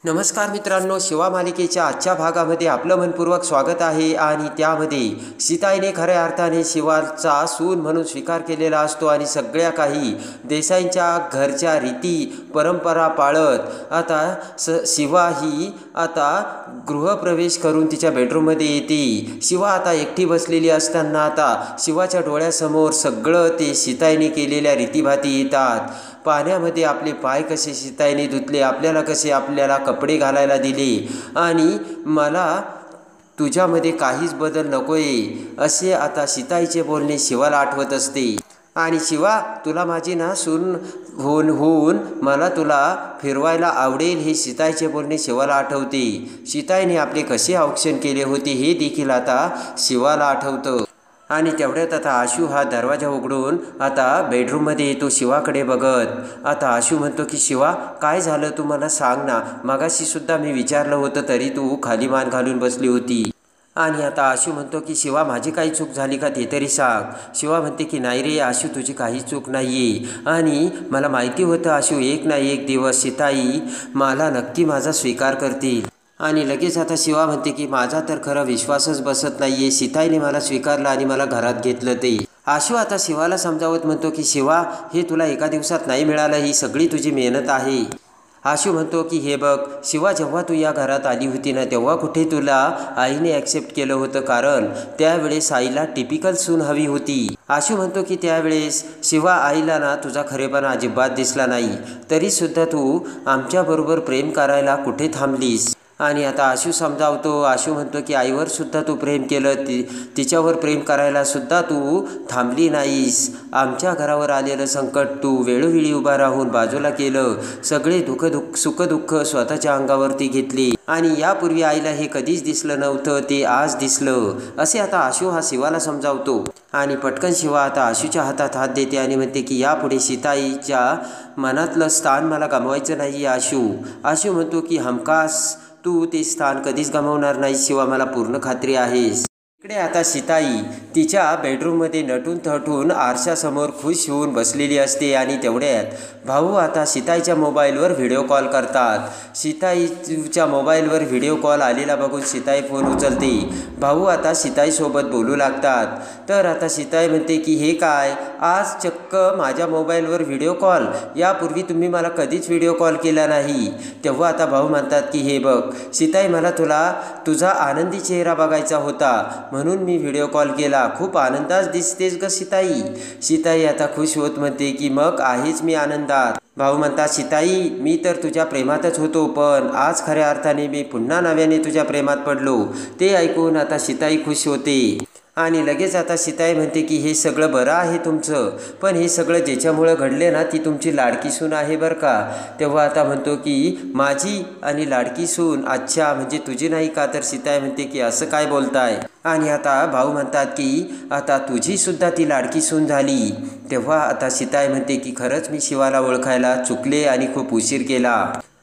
नमस्कार मित्रांनो, शिवा मालिकेच्या आजच्या भागामध्ये आपलं मनपूर्वक स्वागत आहे. आणि त्यामध्ये सीताईने खऱ्या अर्थाने शिवाचा सून म्हणून स्वीकार केलेला असतो आणि सगळ्या काही देसाईंच्या घरच्या रीती परंपरा पाळत आता शिवा ही आता गृहप्रवेश करून तिच्या बेडरूममध्ये येते. शिवा आता एकटी बसलेली असताना आता शिवाच्या डोळ्यासमोर सगळं ते सीताईने केलेल्या रीतीभाती येतात. पाण्यामध्ये आपले पाय कसे सीताईने धुतले, आपल्याला कपडे घालायला दिले आणि मला तुझ्यामध्ये काहीच बदल नको आहे, असे आता सीताईचे बोलणे शिवाला आठवत असते. आणि शिवा, तुला माझी ना सून होऊन मला तुला फिरवायला आवडेल, हे सीताईचे बोलणे शिवाला आठवते. सीताईने आपले कसे औक्षण केले होते हे देखील आता शिवाला आठवतं. आणि तेवढ्यात आता आशू हा दरवाजा उघडून आता बेडरूममध्ये येतो शिवाकडे बघत. आता आशू म्हणतो की शिवा, काय झालं तू मला सांग ना, मगाशी सुद्धा मी विचारलं होतं तरी तू खाली मान घालून बसली होती. आणि आता आशू म्हणतो की शिवा, माझी काही चूक झाली का ते तरी सांग. शिवा म्हणते की नाही रे आशू, तुझी काही चूक नाही आहे आणि मला माहिती होतं आशू, एक ना एक दिवस सीताई मला नक्की माझा स्वीकार करतील. आणि लगेच आता शिवा म्हणते की माझा तर खरा विश्वासच बसत नाही आहे, सीताईने मला स्वीकारलं आणि मला घरात घेतलं ते. आशू आता शिवाला समजावत म्हणतो की शिवा, हे तुला एका दिवसात नाही मिळालं, ही सगळी तुझी मेहनत आहे. आशू म्हणतो की हे बघ शिवा, जेव्हा तू या घरात आली होती ना तेव्हा कुठे तुला आईने ॲक्सेप्ट केलं होतं, कारण त्यावेळेस आईला टिपिकल सून हवी होती. आशू म्हणतो की त्यावेळेस शिवा आईला ना तुझा खरेपणा अजिबात दिसला नाही, तरीसुद्धा तू आमच्याबरोबर प्रेम करायला कुठे थांबलीस. आणि आता आशू समजावतो. आशू म्हणतो की आईवर सुद्धा तू प्रेम केलं, तिच्यावर प्रेम करायला सुद्धा तू थांबली नाहीस. आमच्या घरावर आलेलं संकट तू वेळोवेळी उभा राहून बाजूला केलं, सगळे सुखदुःख स्वतःच्या अंगावरती घेतली आणि यापूर्वी आईला हे कधीच दिसलं नव्हतं, ते आज दिसलं, असे आता आशू हा शिवाला समजावतो. आणि पटकन शिवा आता आशूच्या हातात हात देते आणि म्हणते की यापुढे सीताईच्या मनातलं स्थान मला गमवायचं नाही. आशू म्हणतो की हमखास तू ते स्थान कधीच गमावणार नाही शिवा, मला पूर्ण खात्री आहे. इकडे आता सीताई तिच्या बेडरूममध्ये नटून थटून आरशासमोर खुश होऊन बसलेली असते. आणि तेवढ्यात भाऊ आता सीताईच्या मोबाईलवर व्हिडिओ कॉल करतात. सीताईच्या मोबाईलवर व्हिडिओ कॉल आलेला बघून सीताई फोन उचलते. भाऊ आता सीताईसोबत बोलू लागतात. तर आता सीताई म्हणते की हे काय, आज चक्क माझ्या मोबाईलवर व्हिडिओ कॉल, यापूर्वी तुम्ही मला कधीच व्हिडिओ कॉल केला नाही. तेव्हा आता भाऊ म्हणतात की हे बघ सीताई, मला तुझा आनंदी चेहरा बघायचा होता म्हणून मी व्हिडिओ कॉल केला, खूप आनंदात दिसतेस ग सीताई. सीताई आता खुश होत म्हणते की मग आहेच मी आनंदात. भाऊ म्हणतात सीताई, मी तर तुझ्या प्रेमातच होतो, पण आज खऱ्या अर्थाने मी पुन्हा नव्याने तुझ्या प्रेमात पडलो. ते ऐकून आता सीताई खुश होते. आणि लगेच आता सीताई म्हणते की हे सगळं बरं आहे तुमचं, पण हे सगळं ज्याच्यामुळं घडले ना ती तुमची लाडकी सून आहे बरं का. तेव्हा आता म्हणतो की माझी आणि लाडकी सून, अच्छा म्हणजे तुझी नाही का. तर सीताई म्हणते की असं काय बोलताय. आणि आता भाऊ म्हणतात की आता तुझी सुद्धा ती लाडकी सून झाली. तेव्हा आता सीताई म्हणते की खरंच मी शिवाला ओळखायला चुकले आणि खूप उशीर केला.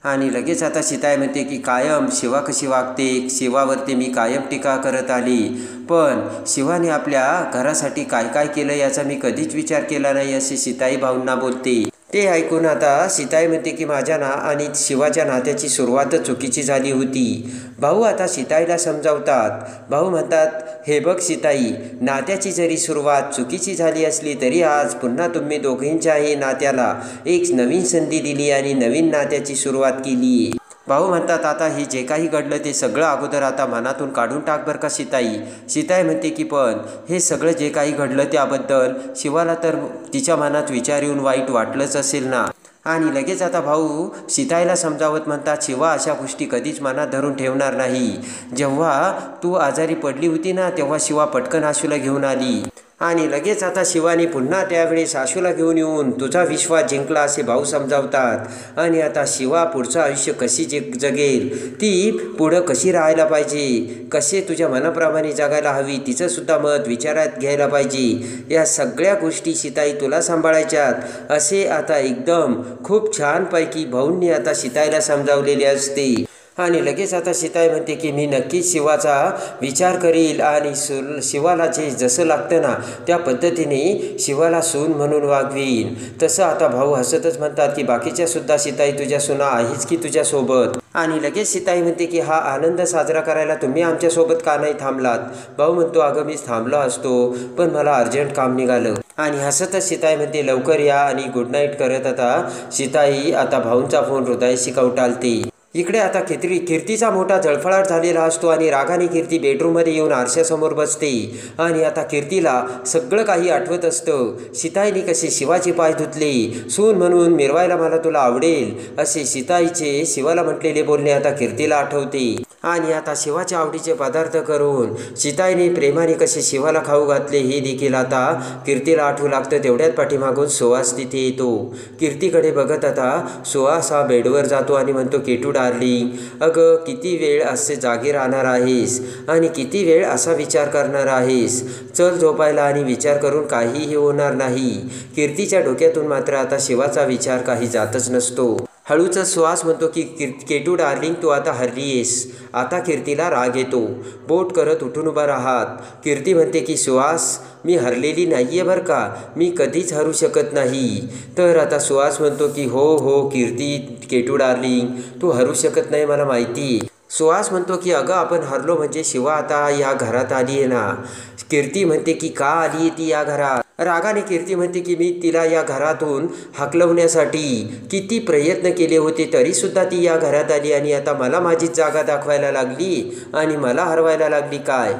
आणि लगेच आता सीताई म्हणते की कायम शिवा कशी वागते, शिवावरती मी कायम टीका करत आली, पण शिवाने आपल्या घरासाठी काय काय केलं याचा मी कधीच विचार केला नाही, असे सीताई भाऊंना बोलते. ते ऐकून आता सीताई म्हणते की माझ्या आणि शिवाच्या नात्याची सुरुवातच चुकीची झाली होती. भाऊ आता सीताईला समजावतात. भाऊ म्हणतात हे बघ सीताई, नात्याची जरी सुरुवात चुकीची झाली असली तरी आज पुन्हा तुम्ही दोघींच्याही नात्याला एक नवीन संधी दिली आणि नवीन नात्याची सुरुवात केली. भाऊ म्हणतात आता हे जे काही घडलं ते सगळं अगोदर आता मनातून काढून टाक बरं का सीताई. सीताई म्हणते की पण हे सगळं जे काही घडलं त्याबद्दल शिवाला तर तिच्या मनात विचार येऊन वाईट वाटलंच असेल ना. आणि लगेच आता भाऊ सीताईला समजावत म्हणतात शिवा अशा गोष्टी कधीच मनात धरून ठेवणार नाही. जेव्हा तू आजारी पडली होती ना तेव्हा शिवा पटकन आशूला घेऊन आली आणि लगेच आता शिवाने पुन्हा त्यावेळेस आशूला घेऊन येऊन तुझा विश्वास जिंकला, असे भाऊ समजावतात. आणि आता शिवा पुढचं आयुष्य कशी जगेल, ती पुढं कशी राहायला पाहिजे, कसे तुझ्या मनाप्रमाणे जगायला हवी, तिचंसुद्धा मत विचारात घ्यायला पाहिजे, या सगळ्या गोष्टी सीताई तुला सांभाळायच्यात, असे आता एकदम खूप छानपैकी भाऊंनी आता सीताईला समजावलेले असते. आणि लगेच आता सीताई म्हणते की मी नक्कीच शिवाचा विचार करील आणि शिवाला जे जसं लागतं ना त्या पद्धतीने शिवाला सून म्हणून वागवीन. तसं आता भाऊ हसतच म्हणतात की बाकीच्या सुद्धा सीताई तुझ्या सुना आहेच की तुझ्यासोबत. आणि लगेच सीताई म्हणते की हा आनंद साजरा करायला तुम्ही आमच्यासोबत का नाही थांबलात? भाऊ म्हणतो अगं मीच थांबलो असतो पण मला अर्जंट काम निघालं. आणि हसतच सीताई म्हणते लवकर या आणि गुड नाईट करत आता सीताई आता भाऊंचा फोन हृदयाशी कवटाळते. इकडे आता कीर्तीचा मोठा जळफळाट झालेला असतो आणि रागाने कीर्ती बेडरूममध्ये येऊन आरशासमोर बसते आणि आता कीर्तीला सगळं काही आठवत असतं. सीताईने कसे शिवाचे पाय धुतले, सून म्हणून मिरवायला मला तुला आवडेल असे सीताईचे शिवाला म्हटलेले बोलणे आता कीर्तीला आठवते. आणि आता शिवाच्या आवडीचे पदार्थ करून सीताईने प्रेमाने कसे शिवाला खाऊ घातले हे देखील आता कीर्तीला आठवू लागतं. तेवढ्यात पाठीमागून सुहास तिथे येतो. कीर्तीकडे बघत आता सुहास हा बेडवर जातो आणि म्हणतो केटू डार्लिंग, अगं किती वेळ असे जागे राहणार आहेस आणि किती वेळ असा विचार करणार आहेस? चल झोपायला आणि विचार करून काहीही होणार नाही. कीर्तीच्या डोक्यातून मात्र आता शिवाचा विचार काही जातच नसतो. हळूच सुहास म्हणतो की केटू डार्लिंग तू आता हरलीयेस. आता कीर्तीला राग येतो. बोट करत उठून उभा राहात. कीर्ती म्हणते की सुहास मी हरलेली नाही आहे बरं का, मी कधीच हरू शकत नाही. तर आता सुहास म्हणतो की हो कीर्ती केटू डार्लिंग तू हरू शकत नाही मला माहिती आहे. सुहास म्हणतो की अगं आपण हरलो म्हणजे शिवा आता या घरात आली आहे ना. कीर्ती म्हणते की का आली आहे ती या घरात? रागाने कीर्ती म्हणते की मी तिला या घरातून हाकलवण्यासाठी किती प्रयत्न केले होते तरीसुद्धा ती या घरात आली आणि आता मला माझीच जागा दाखवायला लागली आणि मला हरवायला लागली काय?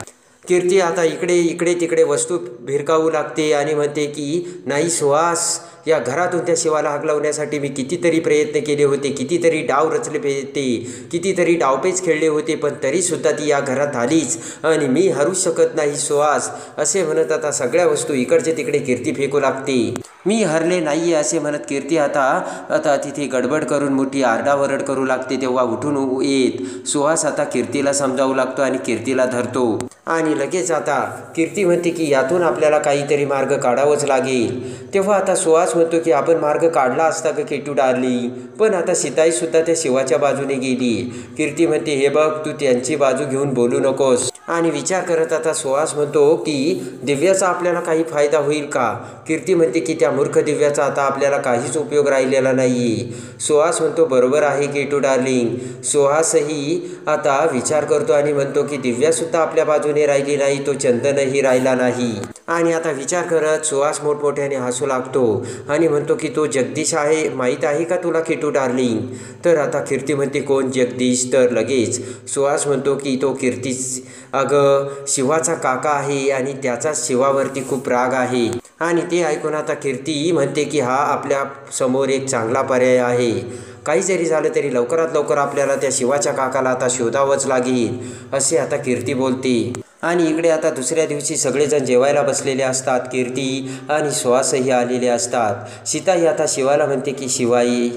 कीर्ती आता इकडे तिकडे वस्तू भिरकावू लागते आणि म्हणते की नाही सुहास, या घरातून त्या शिवाला हाकलवण्यासाठी मी कितीतरी प्रयत्न केले होते, कितीतरी डाव रचले होते, कितीतरी डावपेच खेळले होते, पण तरीसुद्धा ती या घरात आलीच आणि मी हरू शकत नाही सुहास असे म्हणत आता सगळ्या वस्तू इकडचे तिकडे कीर्ती फेकू लागते. मी हरले नाही असे म्हणत कीर्ती आता तिथे गडबड करून मोठी आरडाओरड करू लागते. तेव्हा उठून येत सुहास आता कीर्तीला समजावू लागतो आणि कीर्तीला धरतो आणि लगेच आता कीर्ती म्हणते की यातून आपल्याला काहीतरी मार्ग काढावाच लागेल. तेव्हा आता सुहास म्हणतो की आपण मार्ग काढला असता का केटू डार्लिंग, पण आता सीताईसुद्धा त्या शिवाच्या बाजूने गेली. कीर्ती म्हणते हे बघ तू त्यांची बाजू घेऊन बोलू नकोस. आणि विचार करत आता सुहास म्हणतो की दिव्याचा आपल्याला काही फायदा होईल का? कीर्ती म्हणते की त्या मूर्ख दिव्याचा आता आपल्याला काहीच उपयोग राहिलेला नाही. सुहास म्हणतो बरोबर आहे केटू डार्लिंग. सुहासही आता विचार करतो आणि म्हणतो की दिव्यासुद्धा आपल्या बाजूने राहिली नाही, तो चंदनही राहिला नाही. आणि आता विचार करत सुहास मोठमोठ्याने हसू लागतो आणि म्हणतो की तो जगदीश आहे, माहीत आहे का तुला केटू डार्लिंग? तर आता कीर्ती म्हणते कोण जगदीश? तर लगेच सुहास म्हणतो की तो कीर्तीच अगं शिवाचा काका आहे आणि त्याचा शिवावरती खूप राग आहे. आणि ते ऐकून आता कीर्ती म्हणते की हा आपल्या समोर एक चांगला पर्याय आहे. काही जरी झालं तरी लवकरात लवकर आपल्याला त्या शिवाच्या काकाला आता शोधावंच लागेल असे आता कीर्ती बोलते. आणि इकडे आता दुसऱ्या दिवशी सगळेजण जेवायला बसलेले असतात. कीर्ती आणि सुहासही आलेले असतात. सीताई आता शिवाला म्हणते की शिवाई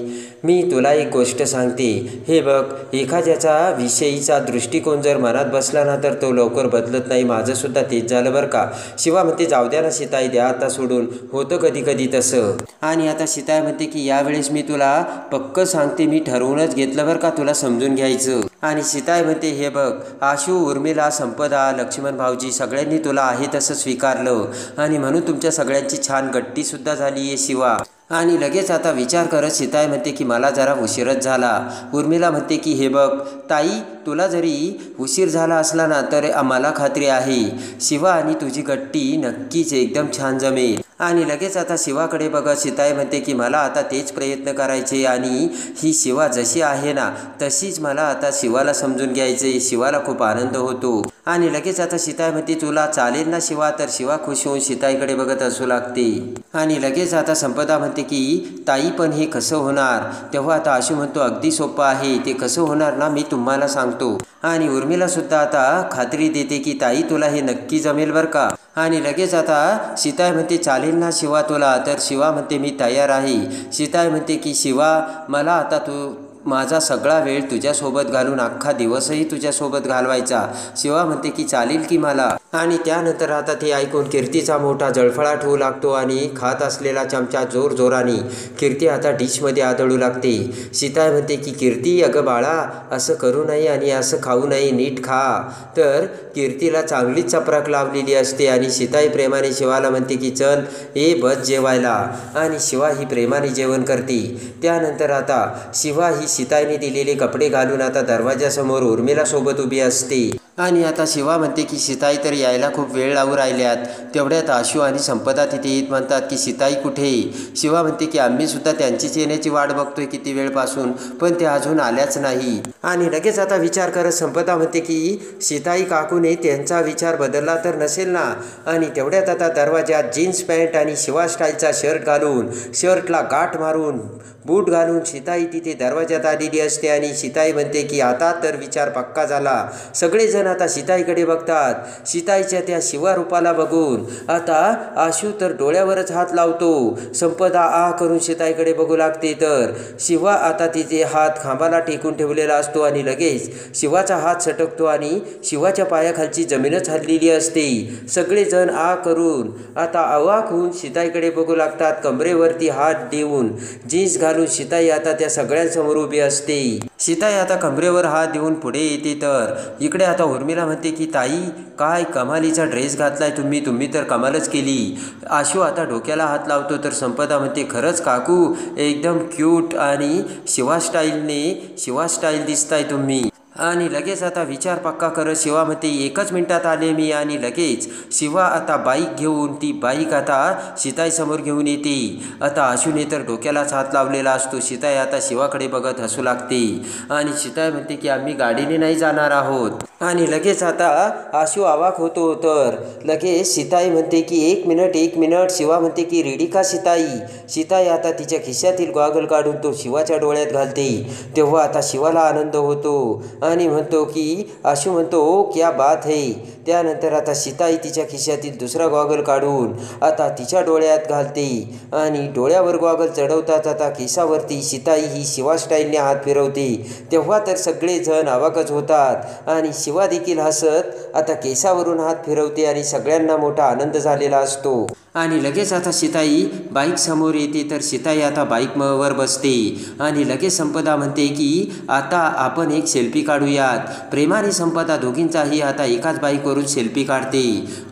मी तुला एक गोष्ट सांगते, हे बघ एखाद्याचा विषयीचा दृष्टिकोन जर मनात बसला ना तर तो लवकर बदलत नाही. माझंसुद्धा तेच झालं बरं का. शिवा म्हणते जाऊ द्या ना सीताई, द्या आता सोडून, होतं कधी कधी तसं. आणि आता सीताई म्हणते की यावेळेस मी तुला पक्क सांगते, मी ठरवूनच घेतलं बरं का तुला समजून घ्यायचं. आणि सीताई म्हणते हे बघ आशू, उर्मिला, संपदा, लक्ष्मण भाऊजी सगळ्यांनी तुला आहे तसं स्वीकारलं आणि म्हणून तुमच्या सगळ्यांची छान गट्टीसुद्धा झाली आहे शिवा. आणि लगेच आता विचार करत सीताई म्हणते की मला जरा उशीरच झाला. उर्मिला म्हणते की हे बघ ताई, तुला जरी उशीर झाला असला ना तर मला खात्री आहे शिवा आणि तुझी गट्टी नक्कीच एकदम छान जमेल. आणि लगेच आता शिवाकडे बघत सीताई म्हणते की मला आता तेच प्रयत्न करायचे आणि ही शिवा जशी आहे ना तशीच मला आता शिवाला समजून घ्यायचे. शिवाला खूप आनंद होतो. आणि लगेच आता सीताई म्हणते तुला चालेल ना शिवा? तर शिवा खुश होऊन सीताईकडे बघत असू लागते. आणि लगेच आता संपदा म्हणते की ताई पण हे कसं होणार? तेव्हा आता आशू म्हणतो अगदी सोपं आहे, ते कसं होणार ना मी तुम्हाला सांगतो. आणि उर्मिलासुद्धा आता खात्री देते की ताई तुला हे नक्की जमेल बरं का. आणि लगेच आता सीताई म्हणते चालेल ना शिवा तुला? तर शिवा म्हणते मी तयार आहे. सीताई म्हणते की शिवा मला आता तू माझा सगळा वेळ तुझ्यासोबत घालून अख्खा दिवसही तुझ्यासोबत घालवायचा. शिवा म्हणते की चालेल की मला? आणि त्यानंतर आता ते ऐकून कीर्तीचा मोठा जळफळाट होऊ लागतो आणि खात असलेला चमचा जोरजोराने कीर्ती आता डिशमध्ये आदळू लागते. सीता म्हणते की कीर्ती अगं बाळा असं करू नये आणि असं खाऊ नये, नीट खा. तर कीर्तीला चांगलीच चपराक लावलेली असते आणि सीताई प्रेमाने शिवाला म्हणते की चल ए बस जेवायला. आणि शिवा ही प्रेमाने जेवण करते. त्यानंतर आता शिवा ही सीताईने दिलेले कपडे घालून आता दरवाजासमोर उर्मिलासोबत उभी असते. आणि आता शिवा म्हणते की सीताई तर यायला खूप वेळ लावू राहिल्यात. तेवढ्यात आशू आणि संपदा तिथे येत म्हणतात की सीताई कुठे? शिवा म्हणते की आम्हीसुद्धा त्यांचीच येण्याची वाट बघतोय किती वेळपासून, पण ते अजून आल्याच नाही. आणि लगेच आता विचार करत संपदा म्हणते की सीताई काकूने त्यांचा विचार बदलला तर नसेल ना. आणि तेवढ्यात आता दरवाजात जीन्स पॅन्ट आणि शिवा स्टाईलचा शर्ट घालून, शर्टला गाठ मारून, बूट घालून सीताई तिथे दरवाजात आलेली असते. आणि सीताई म्हणते की आता तर विचार पक्का झाला. सगळेजण आता सीताईकडे बघतात. सीताईच्या त्या शिवा रूपाला बघून आता आशू तर डोळ्यावरच हात लावतो. संपदा आ करून सीताईकडे बघू लागते. तर शिवा आता तिचे हात खांबाला टेकून ठेवलेला असतो आणि लगेच शिवाचा हात सटकतो आणि शिवाच्या पायाखालची जमीनच हललेली असते. सगळेजण आ करून आता अवाक होऊन सीताईकडे बघू लागतात. कमरेवरती हात देऊन जीन्स घालून सीताई आता त्या सगळ्यांसमोर उभी असते. सीताई आता कमरेवर हात देऊन पुढे येते. तर इकडे आता उर्मिला म्हणते की ताई काय कमालीचा ड्रेस घातलाय तुम्ही तर कमालच केली. आशू आता डोक्याला हात लावतो. तर संपदा म्हणते खरंच काकू एकदम क्यूट आणि शिवा स्टाईल दिसताय तुम्ही. आणि लगेच आता विचार पक्का करत शिवा म्हणते 1च मिनिटात आले मी. आणि लगेच शिवा आता बाईक घेऊन ती बाईक आता सीताईसमोर घेऊन येते. आता आशूने तर डोक्यालाच हात लावलेला असतो. सीताई आता शिवाकडे बघत हसू लागते आणि सीताई म्हणते की आम्ही गाडीने नाही जाणार आहोत. आणि लगेच आता आशू अवाक होतो. तर लगेच सीताई म्हणते की एक मिनिट. शिवा म्हणते की रेडी का सीताई? सीताई आता तिच्या खिशातील गॉगल काढून तो शिवाच्या डोळ्यात घालते. तेव्हा आता शिवाला आनंद होतो आणि म्हणतो की आशू म्हणतो ओ क्या बात है. त्यानंतर आता सीताई तिच्या खिशातील दुसरा गॉगल काढून आता तिच्या डोळ्यात घालते आणि डोळ्यावर गॉगल चढवतात. आता केसावरती सीताई ही शिवा स्टाईलने हात फिरवते. तेव्हा तर सगळेजण अवाकच होतात आणि शिवा देखील हसत आता केसावरून हात फिरवते आणि सगळ्यांना मोठा आनंद झालेला असतो. आणि लगेच आता सीताई बाईक समोर येते. तर सीताई आता बाईकवर बसते आणि लगेच संपदा म्हणते की आता आपण एक सेल्फी काढूयात. प्रेमाने संपदा दोघींचाही आता एकाच बाईकवरून सेल्फी काढते.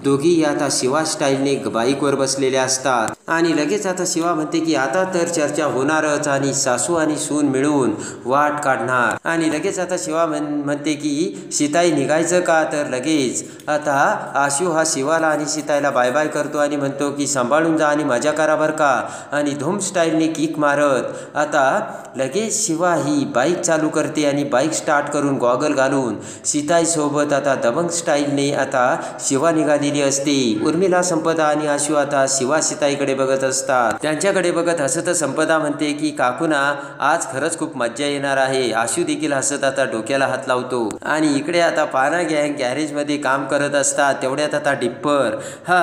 दोघी आता शिवा स्टाईलने बाईकवर बसलेल्या असतात. आणि लगेच आता शिवा म्हणते की आता तर चर्चा होणारच आणि सासू आणि सून मिळून वाट काढणार. आणि लगेच आता शिवा म्हणते की सीताई निघायचं का? तर लगेच आता आशू हा शिवाला आणि सीताईला बाय बाय करतो आणि म्हणतो की सांभाळून जा आणि मजा करा बरं का. आणि धूम स्टाईलने किक मारत आता लगेच शिवा ही बाईक चालू करते आणि बाईक स्टार्ट करून गॉगल घालून सीताईसोबत आता दबंग स्टाईलने आता शिवा निघालेली असते. उर्मिला, संपदा आणि आशू आता शिवा सीताईकडे बघत असतात. त्यांच्याकडे बघत हसत संपदा म्हणते की काकूना आज खरंच खूप मज्जा येणार आहे. आशू देखील हसत आता डोक्याला हात लावतो. आणि इकडे आता पाना गँग गॅरेजमध्ये काम करत असतात. तेवढ्यात आता डिप्पर हा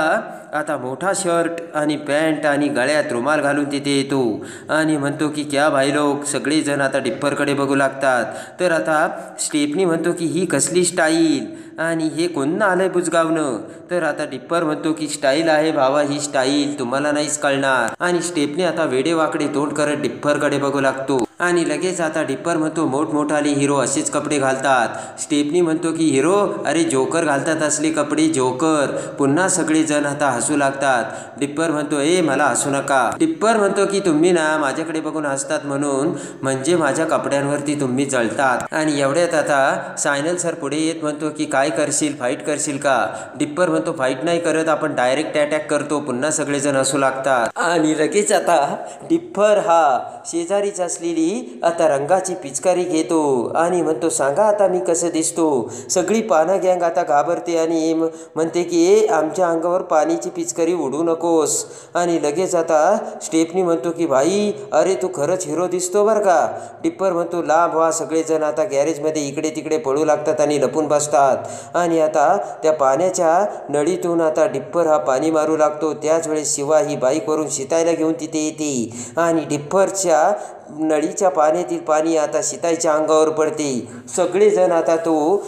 आता मोठा शर्ट आणि पॅन्ट आणि गळ्यात रुमाल घालून तिथे येतो आणि म्हणतो की क्या भाई लोक. सगळेजण आता डिप्परकडे बघू लागतात. तर आता स्टेपनी म्हणतो की ही कसली स्टाईल आणि हे कोण आलंय बुजगावनं. तर आता डिप्पर म्हणतो की स्टाईल आहे भावा, ही स्टाईल तुम्हाला नाहीच कळणार. आणि स्टेपनी आता वेडेवाकडे तोंड करत डिप्परकडे बघू लागतो. आणि लगेच आता डिप्पर म्हणतो मोठमोठाले हिरो असेच कपडे घालतात. स्टेपनी म्हणतो की हिरो अरे जोकर घालतात असले कपडे, जोकर. पुन्हा सगळेजण आता हसू लागतात. डिप्पर म्हणतो ए मला हसू नका. डिप्पर म्हणतो की तुम्ही ना माझ्याकडे बघून हसतात म्हणून म्हणजे माझ्या कपड्यांवरती तुम्ही जळतात. आणि एवढ्यात आता सायनल सर पुढे येत म्हणतो की काय करशील, फाईट करशील का? डिप्पर म्हणतो फाईट नाही करत, आपण डायरेक्ट अटॅक करतो. पुन्हा सगळेजण हसू लागतात. आणि लगेच आता डिप्पर हा शेजारीच असलेली आता रंगाची पिचकारी घेतो आणि म्हणतो सांगा आता मी कसं दिसतो. सगळी पाना गँग आता घाबरते आणि म्हणते की ए आमच्या अंगावर पाणीची पिचकारी उडू नकोस. आणि लगेच आता स्टेपनी म्हणतो की भाई अरे तू खरंच हिरो दिसतो बरं का. डिप्पर म्हणतो लांब व्हा. सगळेजण आता गॅरेजमध्ये इकडे तिकडे पळू लागतात आणि लपून बसतात. आणि आता त्या पाण्याच्या नळीतून आता डिप्पर हा पाणी मारू लागतो. त्याच वेळेस शिवा ही बाईकवरून सीताईला घेऊन तिथे येते आणि डिप्परच्या नळीच्या पाण्यातील पाणी आता सीताईच्या अंगावर पडते. सगळेजण आता तो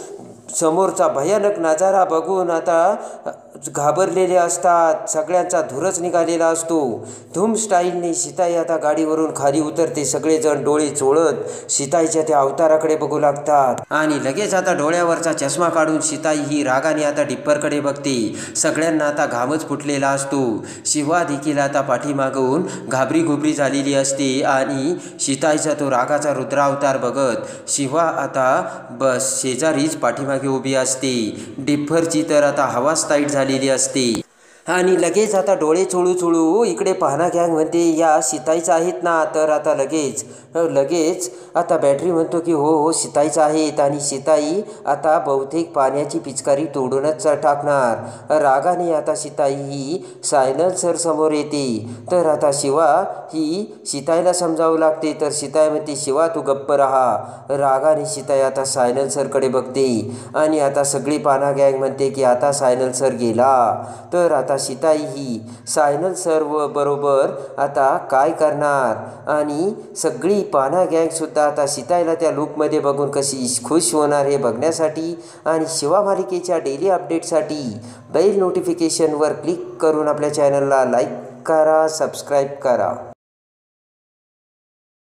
समोरचा भयानक नजारा बघून आता घाबरलेले असतात. सगळ्यांचा धुरच निघालेला असतो. धूम स्टाईलने सीताई आता गाडीवरून खाली उतरते. सगळेजण डोळे चोळत सीताईच्या त्या अवताराकडे बघू लागतात आणि लगेच आता डोळ्यावरचा चष्मा काढून सीताई ही रागाने आता डिप्परकडे बघते. सगळ्यांना आता घामच फुटलेला असतो. शिवा देखील आता पाठीमागून घाबरी झालेली असते आणि सीताईचा तो रागाचा रुद्रावतार बघत शिवा आता शेजारीच पाठीमागे उभी असते. डिप्परची तर आता हवाच टाईट झालेली असते आणि लगेच आता डोळे चोळू इकडे पाहना गँग म्हणते या सीताईच आहेत ना. तर आता लगेच आता बॅटरी म्हणतो की हो सीताईच आहेत आणि सीताई आता बहुतेक पाण्याची पिचकारी तोडूनच टाकणार. रागाने आता सीताई ही सायलेन्सर समोर येते. तर आता शिवा ही सीताईला समजावू लागते. तर सीताई म्हणते शिवा तू गप्प राहा. रागाने सीताई आता सायलेन्सरकडे बघते आणि आता सगळी पाना गँग म्हणते की आता सायलेन्सर गेला. तर आता सीताई ही सायलेन्सर बरोबर आता काय करणार आणि सगळी पाना गँगसुद्धा आता सीताईला त्या लूकमध्ये बघून कशी खुश होणार हे बघण्यासाठी आणि शिवा मालिकेच्या डेली अपडेटसाठी बेल नोटिफिकेशनवर क्लिक करून आपल्या चॅनलला लाईक करा, सबस्क्राईब करा.